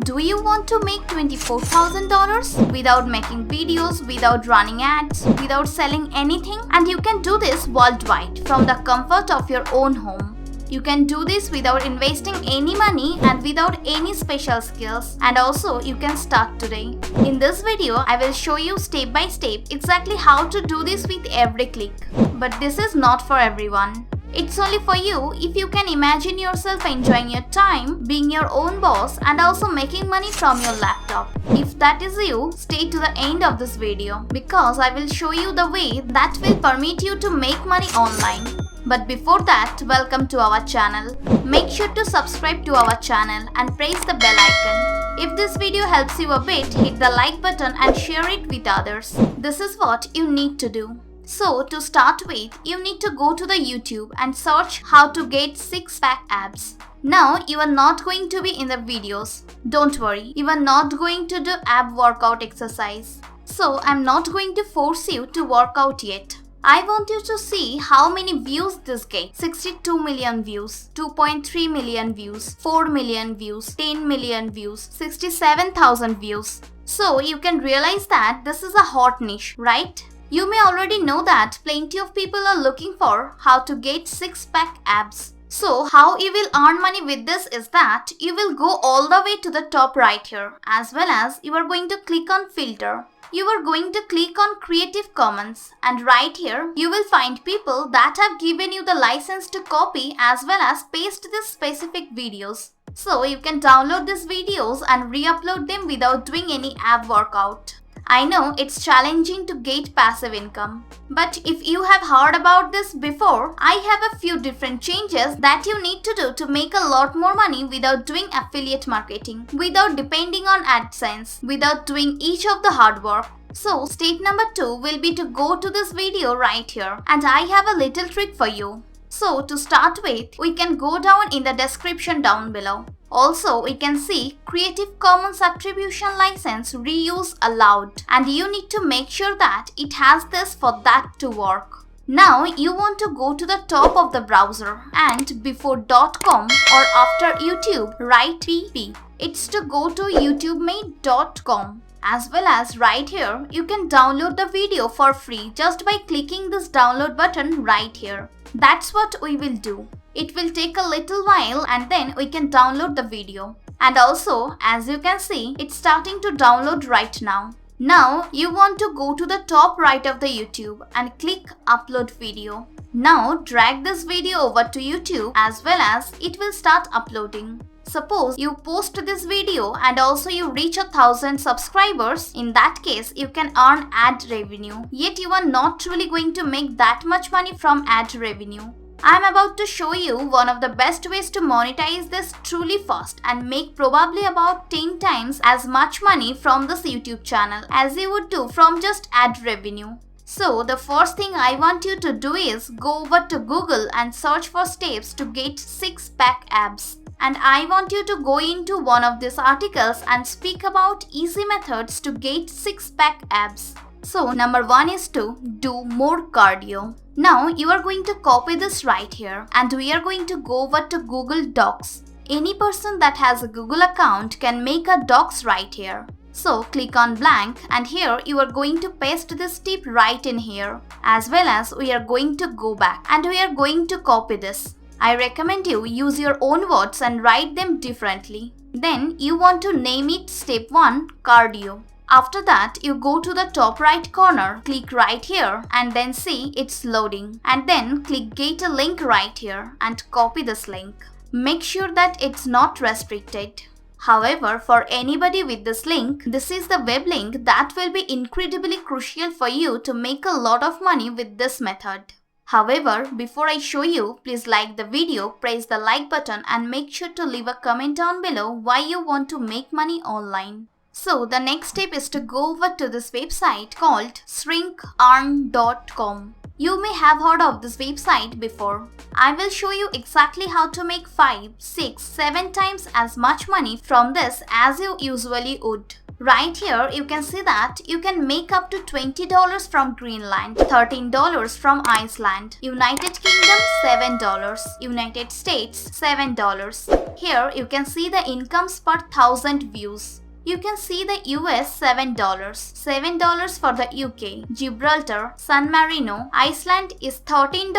Do you want to make $24,000 without making videos, without running ads, without selling anything? And you can do this worldwide from the comfort of your own home. You can do this without investing any money and without any special skills, and also you can start today. In this video, I will show you step by step exactly how to do this with every click. But this is not for everyone. It's only for you if you can imagine yourself enjoying your time, being your own boss, and also making money from your laptop. If that is you, stay to the end of this video because I will show you the way that will permit you to make money online. But before that, welcome to our channel. Make sure to subscribe to our channel and press the bell icon. If this video helps you a bit, hit the like button and share it with others. This is what you need to do. So to start with, you need to go to the YouTube and search how to get six-pack abs. Now you are not going to be in the videos. Don't worry, you are not going to do ab workout exercise. So I'm not going to force you to work out yet. I want you to see how many views this gets. 62 million views, 2.3 million views, 4 million views, 10 million views, 67,000 views. So you can realize that this is a hot niche, right? You may already know that plenty of people are looking for how to get six-pack abs. So how you will earn money with this is that you will go all the way to the top right here, as well as you are going to click on filter. You are going to click on Creative Commons, and right here you will find people that have given you the license to copy as well as paste these specific videos. So you can download these videos and re-upload them without doing any ab workout. I know it's challenging to get passive income, but if you have heard about this before, I have a few different changes that you need to do to make a lot more money without doing affiliate marketing, without depending on AdSense, without doing each of the hard work. So step number 2 will be to go to this video right here, and I have a little trick for you. So to start with, we can go down in the description down below. Also, we can see Creative Commons Attribution License Reuse Allowed, and you need to make sure that it has this for that to work. Now you want to go to the top of the browser and before .com or after YouTube write pp. It's to go to youtubemate.com. As well as right here, you can download the video for free just by clicking this download button right here. That's what we will do. It will take a little while and then we can download the video. And also, as you can see, it's starting to download right now. Now, you want to go to the top right of the YouTube and click Upload Video. Now, drag this video over to YouTube as well as it will start uploading. Suppose you post this video and also you reach 1,000 subscribers. In that case, you can earn ad revenue. Yet you are not really going to make that much money from ad revenue. I am about to show you one of the best ways to monetize this truly fast and make probably about 10 times as much money from this YouTube channel as you would do from just ad revenue. So the first thing I want you to do is go over to Google and search for steps to get six-pack abs. And I want you to go into one of these articles and speak about easy methods to get six-pack abs. So number 1 is to do more cardio. Now you are going to copy this right here and we are going to go over to Google Docs. Any person that has a Google account can make a docs right here. So click on blank and here you are going to paste this tip right in here. As well as we are going to go back and we are going to copy this. I recommend you use your own words and write them differently. Then you want to name it step 1 cardio. After that, you go to the top right corner, click right here and then see it's loading. And then click get a link right here and copy this link. Make sure that it's not restricted. However, for anybody with this link, this is the web link that will be incredibly crucial for you to make a lot of money with this method. However, before I show you, please like the video, press the like button and make sure to leave a comment down below why you want to make money online. So the next step is to go over to this website called shrinkearn.com. You may have heard of this website before. I will show you exactly how to make 5, 6, 7 times as much money from this as you usually would. Right here, you can see that you can make up to $20 from Greenland, $13 from Iceland, United Kingdom $7, United States $7. Here, you can see the incomes per 1,000 views. You can see the US $7, $7 for the UK, Gibraltar, San Marino, Iceland is $13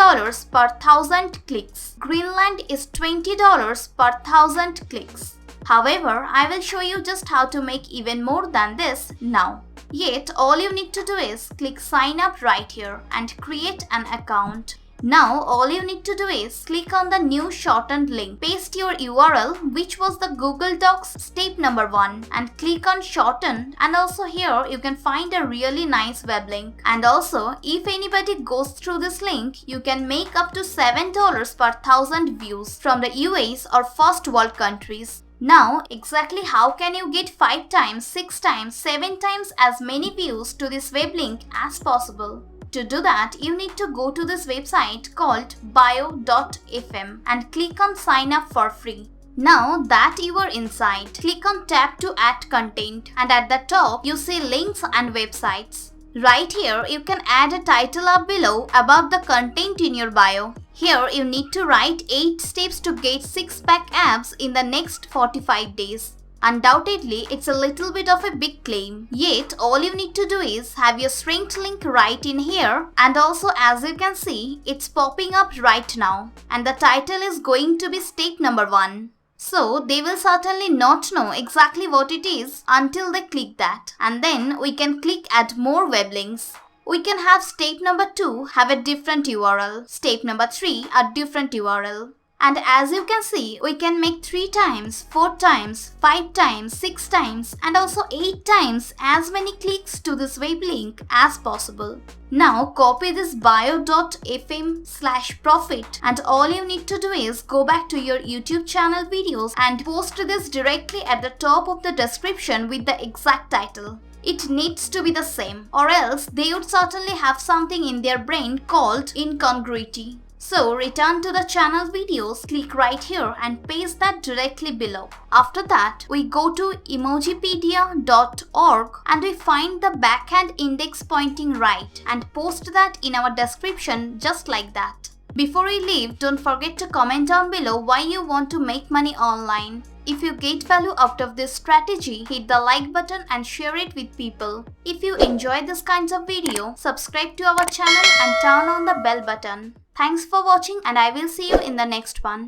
per 1,000 clicks, Greenland is $20 per 1,000 clicks. However, I will show you just how to make even more than this now. Yet, all you need to do is click sign up right here and create an account. Now, all you need to do is click on the new shortened link, paste your URL which was the Google Docs step number 1 and click on shortened, and also here you can find a really nice web link. And also, if anybody goes through this link, you can make up to $7 per 1,000 views from the US or first world countries. Now, exactly how can you get 5 times, 6 times, 7 times as many views to this web link as possible? To do that, you need to go to this website called bio.fm and click on sign up for free. Now that you are inside, click on tab to add content, and at the top you see links and websites. Right here, you can add a title up below about the content in your bio. Here, you need to write 8 steps to get 6-pack abs in the next 45 days. Undoubtedly, it's a little bit of a big claim. Yet, all you need to do is have your strength link right in here, and also as you can see, it's popping up right now. And the title is going to be step number 1. So, they will certainly not know exactly what it is until they click that. And then we can click add more web links. We can have step number 2 have a different URL, step number 3 a different URL. And as you can see, we can make 3 times, 4 times, 5 times, 6 times and also 8 times as many clicks to this web link as possible. Now copy this bio.fm/profit, and all you need to do is go back to your YouTube channel videos and post this directly at the top of the description with the exact title. It needs to be the same, or else they would certainly have something in their brain called incongruity. So return to the channel videos, click right here and paste that directly below. After that, we go to emojipedia.org and we find the backhand index pointing right and post that in our description just like that. Before we leave, don't forget to comment down below why you want to make money online. If you get value out of this strategy, hit the like button and share it with people. If you enjoy this kinds of video, subscribe to our channel and turn on the bell button. Thanks for watching, and I will see you in the next one.